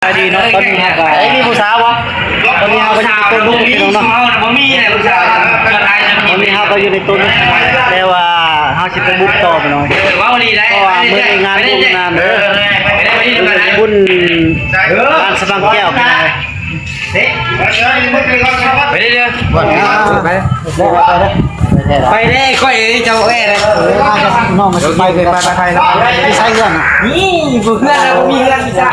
ดีเนาะตอนนี้ฮะไอ้มีผู้สาววะตอนนี้ฮะก็อยู่ในต้นลูกพี่น้องเนาะตอนนี้ฮะก็อยู่ในต้นแต่ว่าเฮาสิไปบุกต่อไปหน่อยเพราะว่ามื้องานบุญงานสบังแก้วกันเลยไปเด้อไปได้ค่อยเจ้าแก่เลยน้องมาไปแล้วไม่ใช่เรื่องอ่ะนี่เพื่อนเรามีเรื่องที่ใช่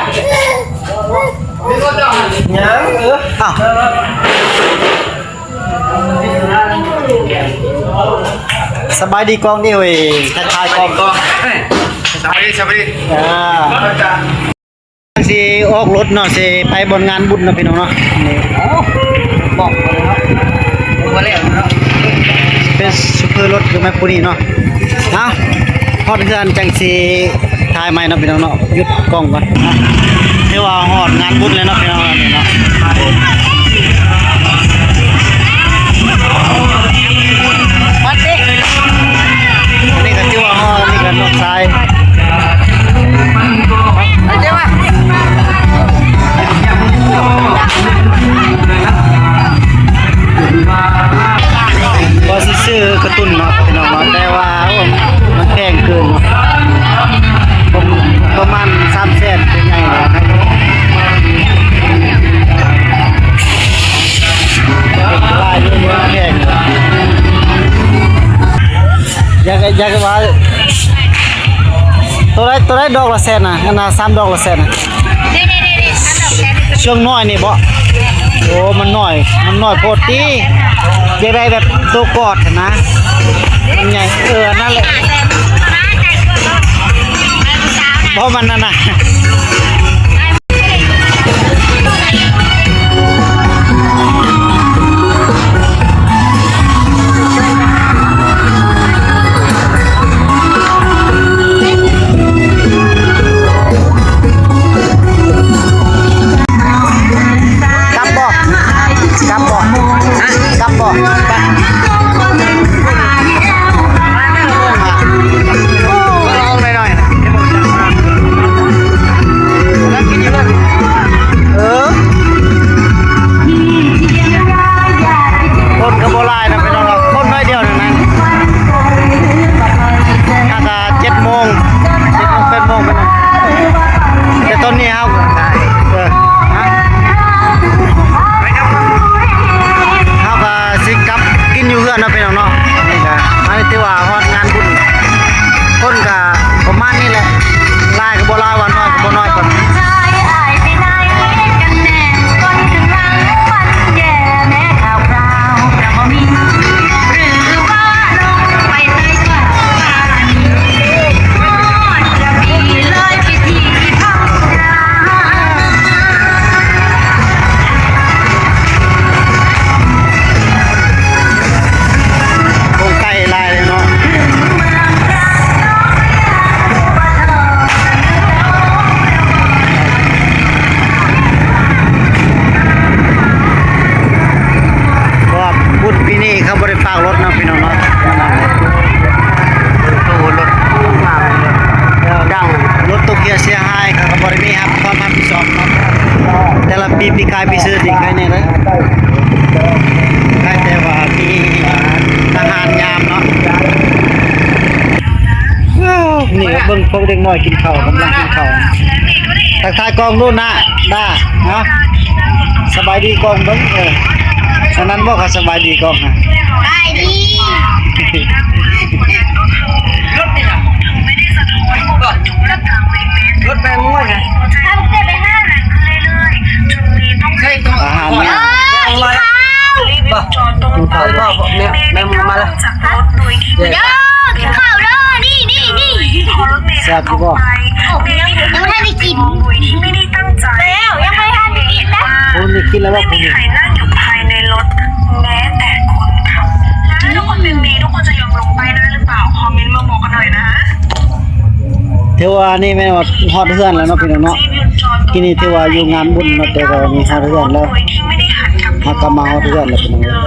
ยังอ้าวสบายดีกองนี่เว้ยทักทายกองสบายดีสิออกรถเนาะสิไปบนงานบุญเนาะพี่น้องเนาะนี่บอกเลยครับมาแล้วเนาะเป็นซุปเปอร์รถอยู่แม่ปุรีเนาะเอ้าฮอดเฮือนจังสิถ่ายใหม่เนาะพี่น้องเนาะหยุดกล้องก่อนเรียกว่าฮอดงานบุญเลยเนาะพี่น้องเนาะวัดดินี่ก็ที่ว่าฮอดนี่ก็นกทรายเดี๋ยวมาก็ซื้อกระตุ้นเนาะพี่น้องเนาะแต่ว่ามันแพงเกินประมาณ300,000เป็นไงล่ะลายนี่มันแพงอยากว่าตัวได้ดอกละแสนน่ะงั้นน่ะ3ดอกละแสนน่ะช่วงน้อยนี่บ่โอ้มันน้อยโพดติอยากได้แบบตัวกอดนะมันใหญ่นั่นแหละเพราะมันนั่นน่ะปีกายปีซื้อดีใครเนี่ยเลยใครแต่ว่ามีทหารยามเนาะนี่เบิ่งพวกเด็กน้อยกินข้าวกำลังกินข้าวทักทายกองนู่นน่ะได้เนาะสบายดีกองเบิ่งฉะนั้นบอกเขาสบายดีกองฮะสบายดีรถแปลงง่วยไงอาหารเนี่ยแม่มาแล้วเด้อกินข้าวเด้อนี่แซ่บบ่ยังไม่ได้กินแล้วยังไม่ได้กินนะคุณนี่กินแล้วว่าคุณใครนั่งอยู่ภายในรถแม้แต่คนขับถ้าทุกคนเป็นเมย์ทุกคนจะยอมลงไปได้หรือเปล่าคอมเมนต์มาบอกกันหน่อยนะเทว่านี่แม่ว่าฮอดเฮือนแล้วเนาะพี่น้องเนาะกินนี่เทว่าอยู่งานบุญเนาะแต่ก็มีฮอดเฮือนแล้วเฮาก็มาฮอดเฮือนแล้วพี่น้อง